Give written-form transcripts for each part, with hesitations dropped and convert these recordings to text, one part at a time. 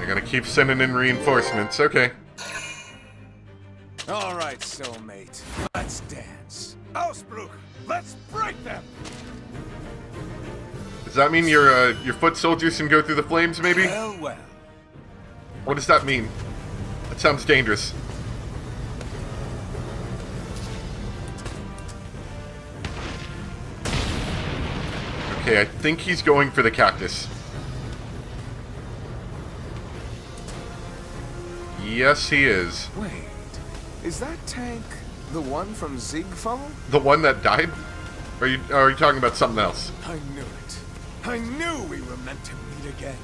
They're gonna keep sending in reinforcements. Okay. All right, soulmate. Let's dance. Ausbruch! Let's break them! Does that mean your foot soldiers can go through the flames, maybe? Well, well. What does that mean? That sounds dangerous. Okay, I think he's going for the cactus. Yes, he is. Wait, is that tank the one from Ziegfeld? The one that died? Are you talking about something else? I knew it. I knew we were meant to meet again.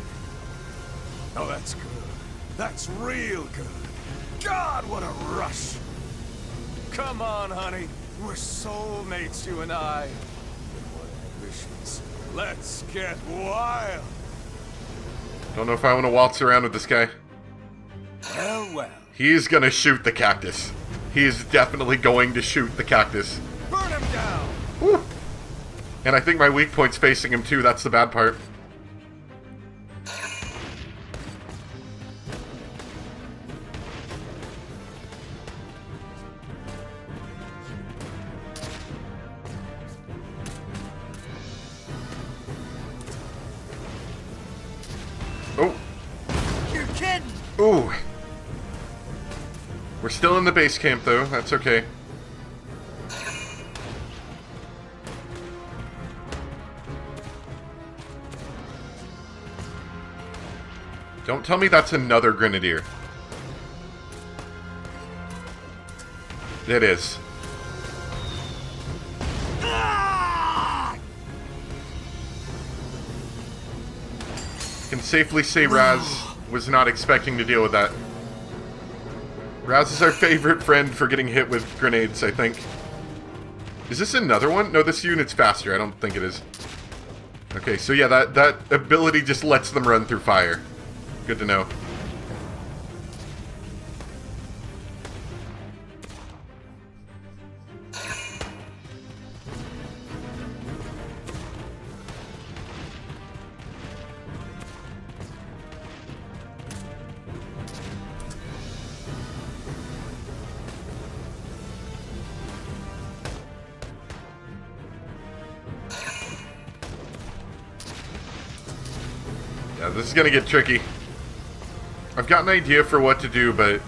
Oh, that's good. That's real good. God, what a rush. Come on, honey. We're soulmates, you and I. What ambitions. Let's get wild. Don't know if I want to waltz around with this guy. Well, well. He's gonna shoot the cactus. He is definitely going to shoot the cactus. Burn him down. Woo. And I think my weak point's facing him too, that's the bad part. Oh. You're kidding. Ooh. We're still in the base camp though, that's okay. Don't tell me that's another grenadier. It is. Can safely say Raz was not expecting to deal with that. Raz is our favorite friend for getting hit with grenades, I think. Is this another one? No, this unit's faster. I don't think it is. Okay, so yeah, that ability just lets them run through fire. Good to know. Yeah, this is gonna get tricky. I've got an idea for what to do, but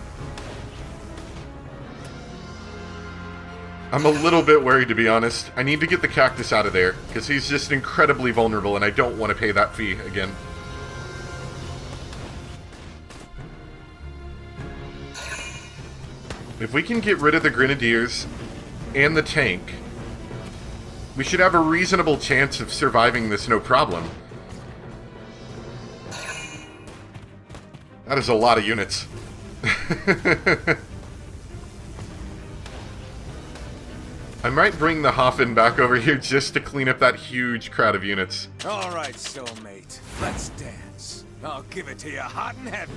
I'm a little bit worried, to be honest. I need to get the cactus out of there, because he's just incredibly vulnerable, and I don't want to pay that fee again. If we can get rid of the grenadiers and the tank, we should have a reasonable chance of surviving this no problem. That is a lot of units. I might bring the Hoffen back over here just to clean up that huge crowd of units. All right, soulmate. Let's dance. I'll give it to you hot and heavy.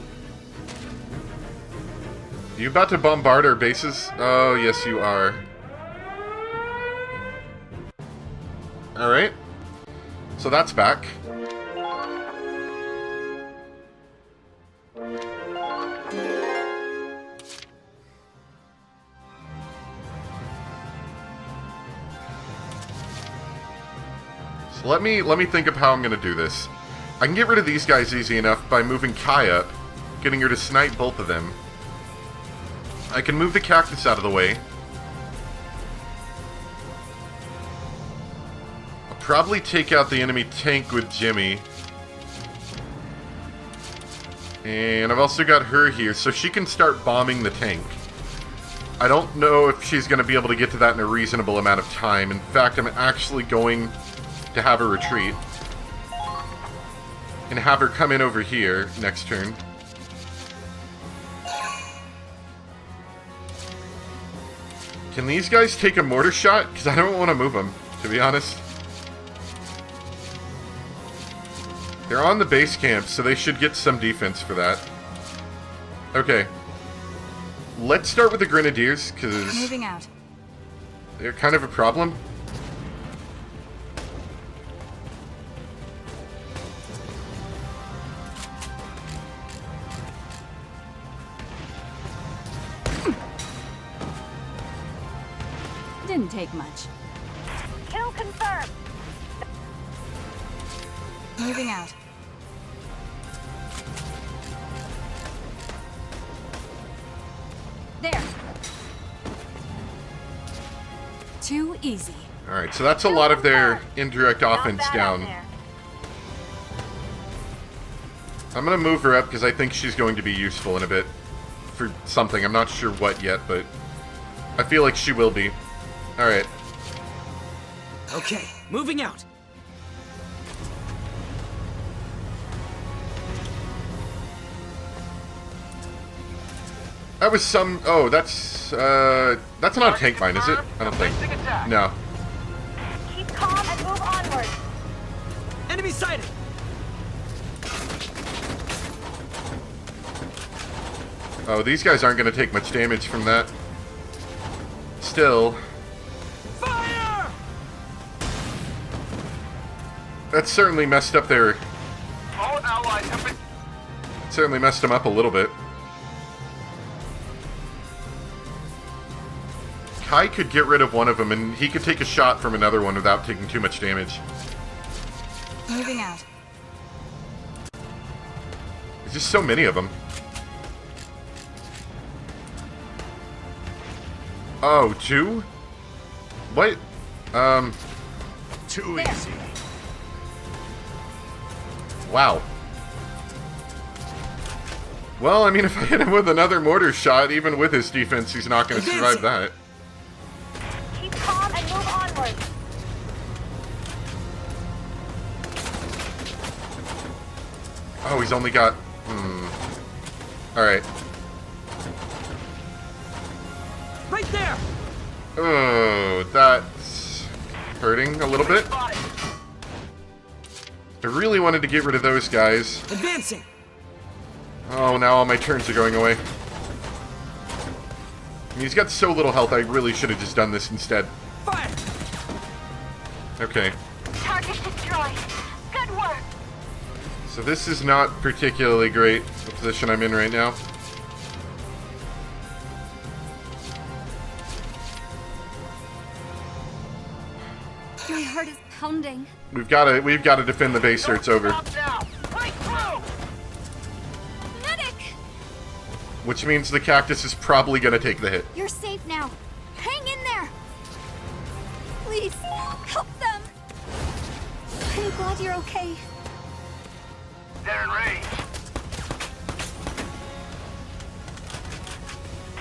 You about to bombard our bases? Oh, yes you are. Alright. So that's back. So let me think of how I'm going to do this. I can get rid of these guys easy enough by moving Kai up, getting her to snipe both of them. I can move the cactus out of the way. I'll probably take out the enemy tank with Jimmy. And I've also got her here, so she can start bombing the tank. I don't know if she's going to be able to get to that in a reasonable amount of time. In fact, I'm actually going to have her retreat. And have her come in over here next turn. Can these guys take a mortar shot? Because I don't want to move them, to be honest. They're on the base camp, so they should get some defense for that. Okay. Let's start with the Grenadiers, because moving out. They're kind of a problem. take much. Kill confirmed. Moving out. There. Too easy. Alright, so that's a lot of their indirect offense Not bad out down. there. I'm going to move her up because I think she's going to be useful in a bit. For something. I'm not sure what yet, but I feel like she will be. Alright. Okay, moving out. That was some... Oh, that's not a tank mine, is it? I don't think. No. Keep calm and move onward. Enemy sighted. Oh, these guys aren't going to take much damage from that. Still. Fire! That certainly messed up their... All allies have been... Certainly messed them up a little bit. Kai could get rid of one of them, and he could take a shot from another one without taking too much damage. Moving out. There's just so many of them. Oh, 2? What? Too There. easy. Wow. Well, I mean, if I hit him with another mortar shot, even with his defense, he's not going to survive that. Keep calm and move onward. Oh, he's only got... Alright. Right there. Oh, that's hurting a little bit. Spotted. I really wanted to get rid of those guys. Advancing. Oh, now all my turns are going away. I mean, he's got so little health, I really should have just done this instead. Fire. Okay. Target destroyed. Good work. So this is not particularly great, the position I'm in right now. My heart is pounding. We've got to defend the base or it's over. Stop now. Right through. Medic! Which means the cactus is probably going to take the hit. You're safe now. Hang in there. Please, help them. I'm glad you're okay. They're in range.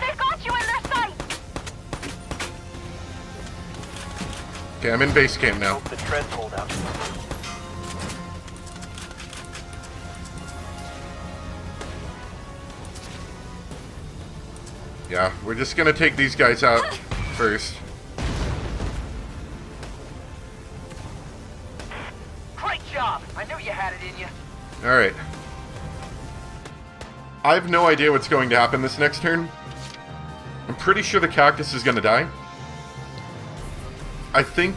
They've got you in their sight. Okay, I'm in base camp now. The treads hold out. Yeah, we're just going to take these guys out first. Great job. I knew you had it in you. Alright. I have no idea what's going to happen this next turn. I'm pretty sure the cactus is going to die. I think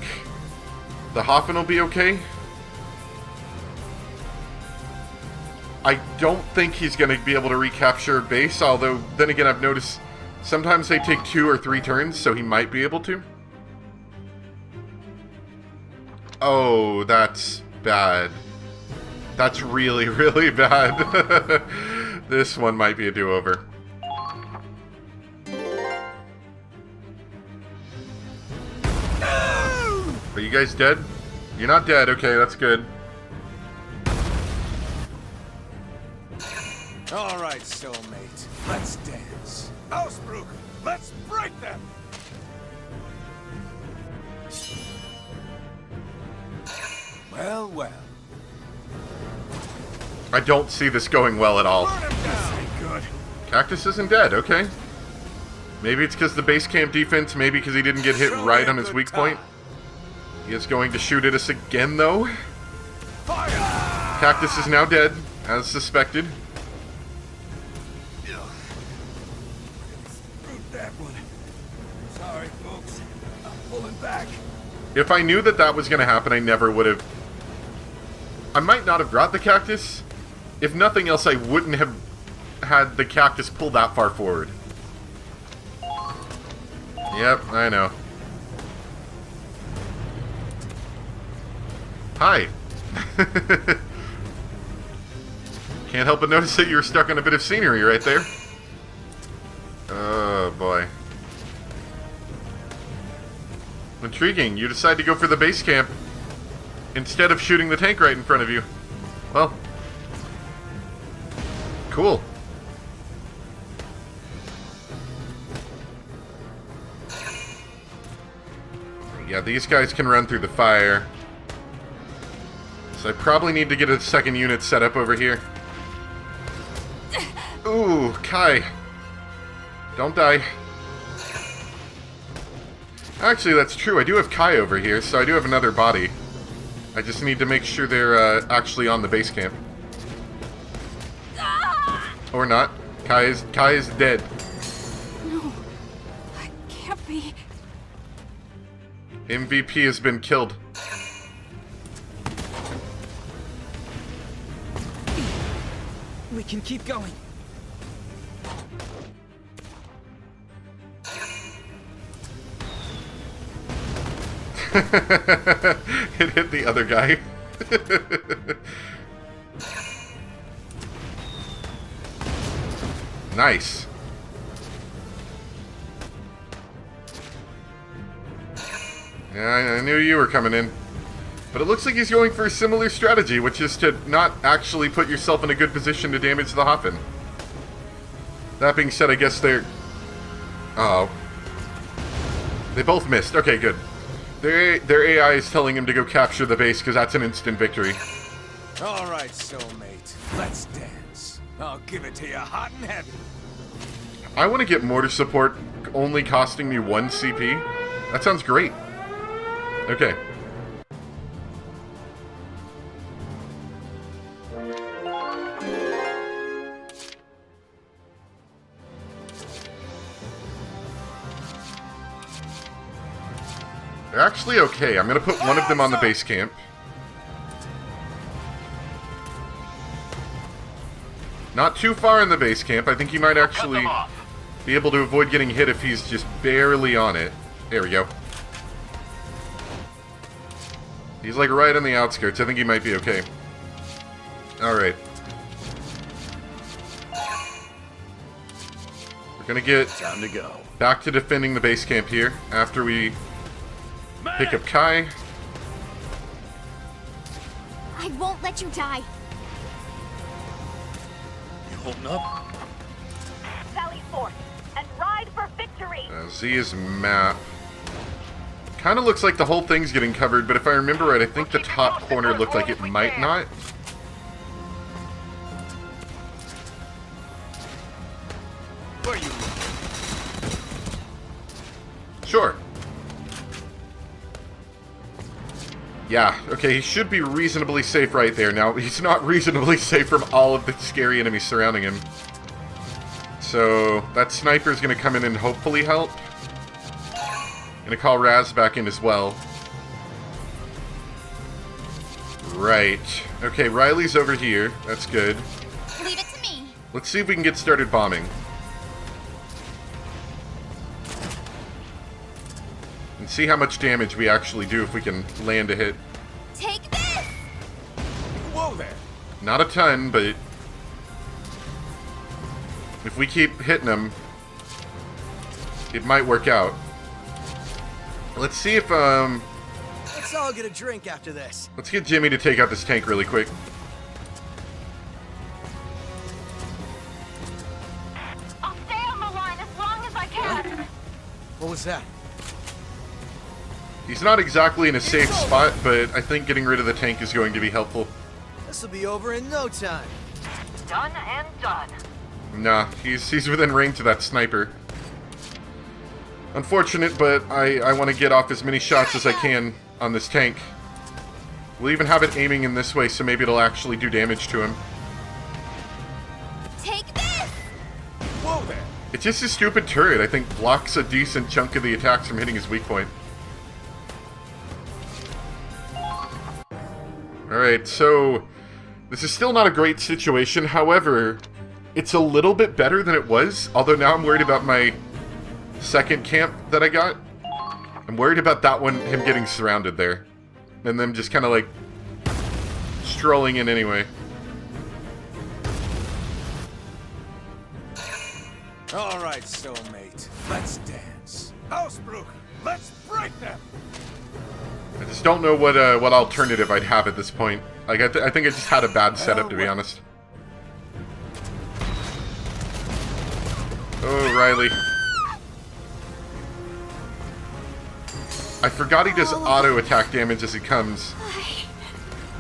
the Hoffen will be okay. I don't think he's going to be able to recapture base, although then again I've noticed sometimes they take 2 or 3 turns, so he might be able to. Oh, that's bad. That's really, really bad. This one might be a do-over. Are you guys dead? You're not dead. Okay, that's good. All right, soulmate. Let's dance. Ausbruch, let's break them. Well, well. I don't see this going well at all. Burn him down. Ain't good. Cactus isn't dead. Okay. Maybe it's because the base camp defense. Maybe because he didn't get hit Show right me a on his good weak time. point. He is going to shoot at us again, though. Fire! Cactus is now dead, as suspected. Screwed that one. Sorry, folks. I'm pulling back. If I knew that that was going to happen, I never would have... I might not have brought the cactus. If nothing else, I wouldn't have had the cactus pull that far forward. Yep, I know. Hi. Can't help but notice that you're stuck on a bit of scenery right there. Oh, boy. Intriguing. You decide to go for the base camp instead of shooting the tank right in front of you. Well. Cool. Yeah, these guys can run through the fire. So I probably need to get a second unit set up over here. Ooh, Kai. Don't die. Actually, that's true. I do have Kai over here, so I do have another body. I just need to make sure they're actually on the base camp. Or not. Kai is dead. No, I can't be. MVP has been killed. We can keep going. It hit the other guy. Nice. Yeah, I knew you were coming in. But it looks like he's going for a similar strategy, which is to not actually put yourself in a good position to damage the Hoffen. That being said, I guess they're... Oh. They both missed. Okay, good. Their AI is telling him to go capture the base, because that's an instant victory. All right, soulmate. Let's dance. I'll give it to you hot and heavy. I want to get mortar support only costing me 1 CP. That sounds great. Okay. They're actually okay. I'm going to put one of them on the base camp. Not too far in the base camp. I think he might actually be able to avoid getting hit if he's just barely on it. There we go. He's like right on the outskirts. I think he might be okay. Alright. We're gonna get Time to go. back to defending the base camp here after we pick up Kai. I won't let you die. You holding up? Sally forth and ride for victory. Zia's map. Kind of looks like the whole thing's getting covered, but if I remember right, I think the top corner looked like it might not. Where you? Sure. Yeah, okay, he should be reasonably safe right there. Now, he's not reasonably safe from all of the scary enemies surrounding him. So, that sniper's gonna come in and hopefully help. Gonna call Raz back in as well. Right. Okay, Riley's over here. That's good. Leave it to me. Let's see if we can get started bombing. And see how much damage we actually do if we can land a hit. Take this. Whoa there. Not a ton, but if we keep hitting them, it might work out. Let's see if, Let's all get a drink after this. let's get Jimmy to take out this tank really quick. I'll stay on the line as long as I can. What was that? He's not exactly in a safe spot, but I think getting rid of the tank is going to be helpful. This'll be over in no time. Done and done. Nah, he's within range of that sniper. Unfortunate, but I want to get off as many shots as I can on this tank. We'll even have it aiming in this way, so maybe it'll actually do damage to him. Take this. Whoa there. It's just a stupid turret, I think, blocks a decent chunk of the attacks from hitting his weak point. Alright, so this is still not a great situation. However, it's a little bit better than it was, although now I'm worried about my second camp that I got. I'm worried about that one, him getting surrounded there. And them just kind of like strolling in anyway. All right, soulmate. Let's dance. Ausbruch, let's break them. I just don't know what alternative I'd have at this point. Like, I think I just had a bad setup, to be honest. Oh, Riley. I forgot he does auto attack damage as he comes.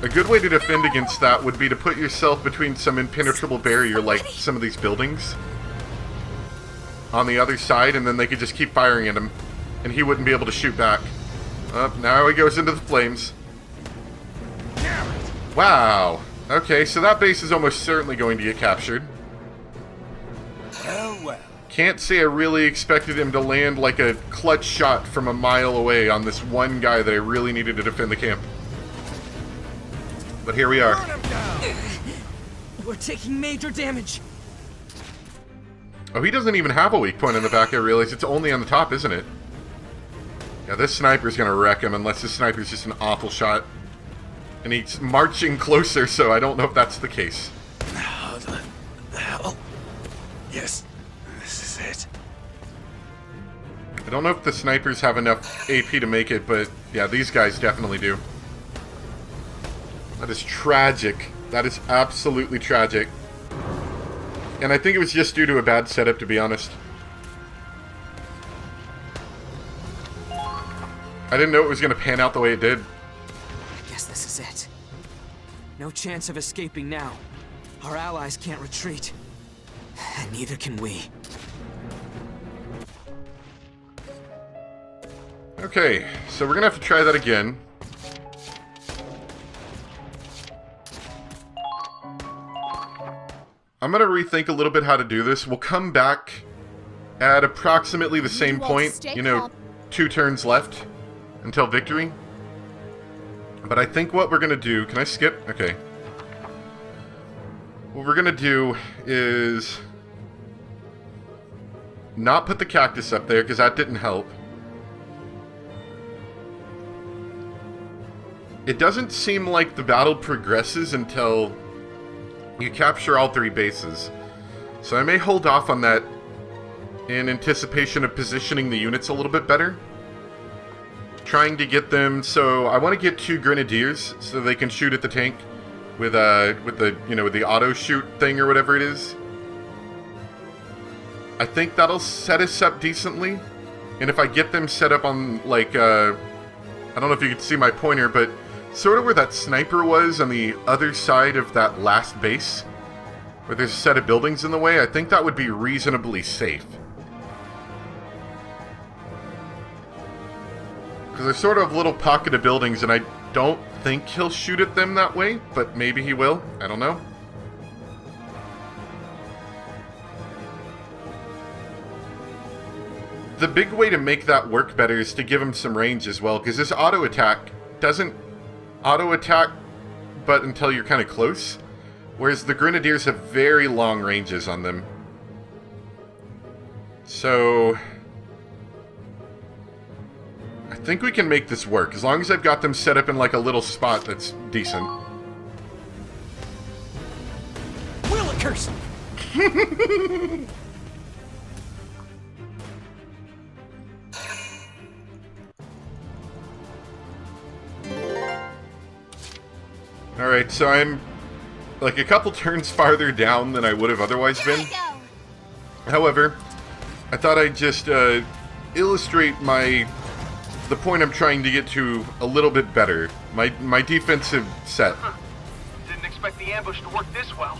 A good way to defend against that would be to put yourself between some impenetrable barrier like some of these buildings on the other side, and then they could just keep firing at him, and he wouldn't be able to shoot back. Now he goes into the flames. Wow. Okay, so that base is almost certainly going to get captured. Well, well. Can't say I really expected him to land like a clutch shot from a mile away on this one guy that I really needed to defend the camp. But here we are. Burn him down. We're taking major damage. Oh, he doesn't even have a weak point in the back, I realize. It's only on the top, isn't it? Yeah, this sniper's gonna wreck him unless this sniper's just an awful shot. And he's marching closer, so I don't know if that's the case. How the hell? Yes, this is it. I don't know if the snipers have enough AP to make it, but yeah, these guys definitely do. That is tragic. That is absolutely tragic. And I think it was just due to a bad setup, to be honest. I didn't know it was going to pan out the way it did. I guess this is it. No chance of escaping now. Our allies can't retreat. And neither can we. Okay, so we're going to have to try that again. I'm going to rethink a little bit how to do this. We'll come back at approximately the same point. You know, 2 turns left until victory. But I think what we're going to do... Can I skip? Okay. What we're going to do is not put the cactus up there, because that didn't help. It doesn't seem like the battle progresses until you capture all 3 bases. So I may hold off on that in anticipation of positioning the units a little bit better. Trying to get them, so I want to get 2 grenadiers so they can shoot at the tank with the auto shoot thing or whatever it is. I think that'll set us up decently. And if I get them set up on, like, I don't know if you can see my pointer, but sort of where that sniper was on the other side of that last base, where there's a set of buildings in the way, I think that would be reasonably safe. Because there's sort of a little pocket of buildings, and I don't think he'll shoot at them that way, but maybe he will. I don't know. The big way to make that work better is to give him some range as well, because this auto attack doesn't auto attack but until you're kind of close, whereas the grenadiers have very long ranges on them. So I think we can make this work, as long as I've got them set up in like a little spot that's decent. Willikers! Alright, so I'm like a couple turns farther down than I would have otherwise been. However, I thought I'd just illustrate the point I'm trying to get to a little bit better. My defensive set. Didn't expect the ambush to work this well.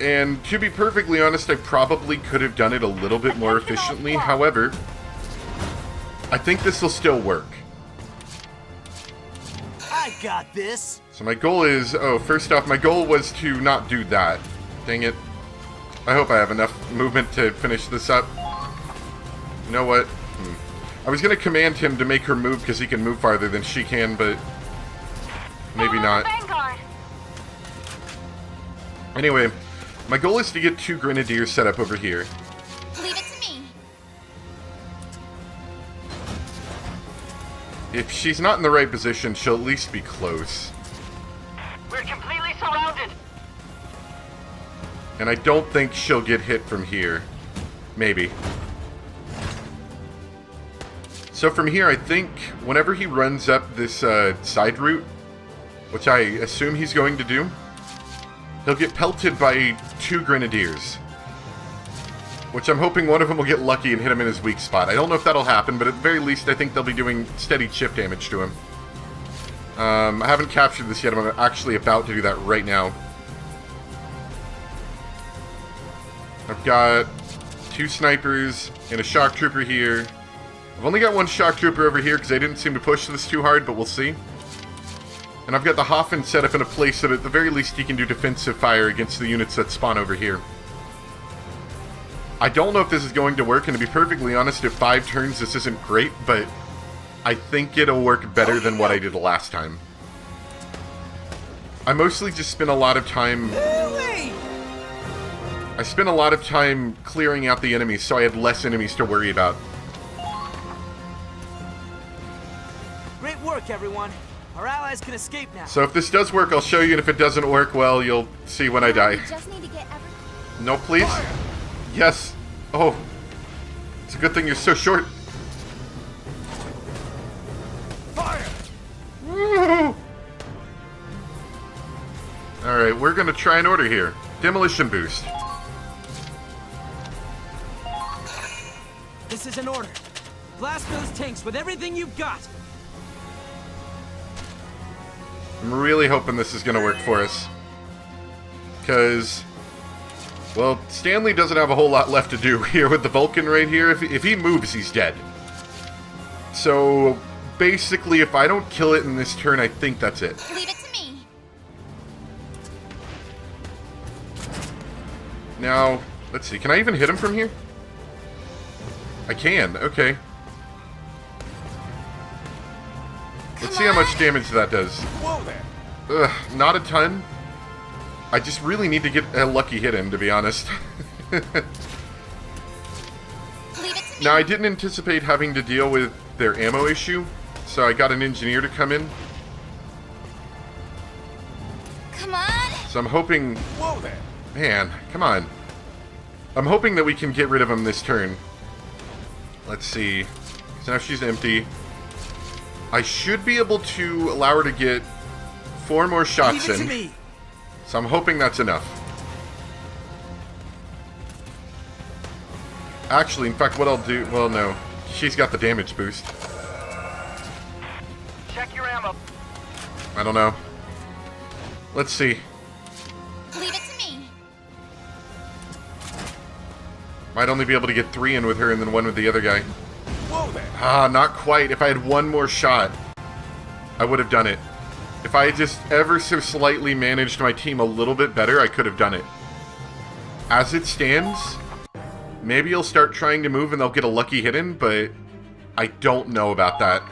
And to be perfectly honest, I probably could have done it a little bit more efficiently. However, I think this will still work. I got this. So my goal is... Oh, first off, my goal was to not do that. Dang it. I hope I have enough movement to finish this up. You know what? I was going to command him to make her move because he can move farther than she can, but maybe not. Vanguard. Anyway, my goal is to get 2 grenadiers set up over here. Leave it to me. If she's not in the right position, she'll at least be close. We're completely surrounded. And I don't think she'll get hit from here. Maybe. So from here, I think whenever he runs up this side route, which I assume he's going to do, he'll get pelted by 2 grenadiers. Which I'm hoping one of them will get lucky and hit him in his weak spot. I don't know if that'll happen, but at the very least, I think they'll be doing steady chip damage to him. I haven't captured this yet. I'm actually about to do that right now. I've got 2 snipers and a shock trooper here. I've only got 1 shock trooper over here because I didn't seem to push this too hard, but we'll see. And I've got the Hoffen set up in a place that at the very least he can do defensive fire against the units that spawn over here. I don't know if this is going to work, and to be perfectly honest, at 5 turns this isn't great, but I think it'll work better than what I did last time. I mostly just spent a lot of time... I spent a lot of time clearing out the enemies, so I had less enemies to worry about. Great work, everyone. Our allies can escape now. So if this does work, I'll show you, and if it doesn't work, well, you'll see when I die. We just need to get No, please? Yes. Oh. It's a good thing you're so short. Fire! Alright, we're gonna try an order here. Demolition boost. This is an order. Blast those tanks with everything you've got. I'm really hoping this is gonna work for us. Because, well, Stanley doesn't have a whole lot left to do here with the Vulcan right here. If he moves, he's dead. So, basically, if I don't kill it in this turn, I think that's it. Leave it to me. Now, let's see. Can I even hit him from here? I can. Okay. Let's see how much damage that does. Whoa there! Ugh, not a ton. I just really need to get a lucky hit in, to be honest. Leave it to me. Now, I didn't anticipate having to deal with their ammo issue, so I got an engineer to come in. Come on. So I'm hoping... Whoa there! Man, come on. I'm hoping that we can get rid of him this turn. Let's see. So now she's empty. I should be able to allow her to get 4 more shots Leave it to in. me. So I'm hoping that's enough. Actually, in fact, what I'll do... Well, no. She's got the damage boost. Check your ammo. I don't know. Let's see. Leave it to me. Might only be able to get 3 in with her and then 1 with the other guy. Whoa there! Ah, not quite. If I had 1 more shot, I would have done it. If I had just ever so slightly managed my team a little bit better, I could have done it. As it stands, maybe he'll start trying to move and they'll get a lucky hit in, but I don't know about that.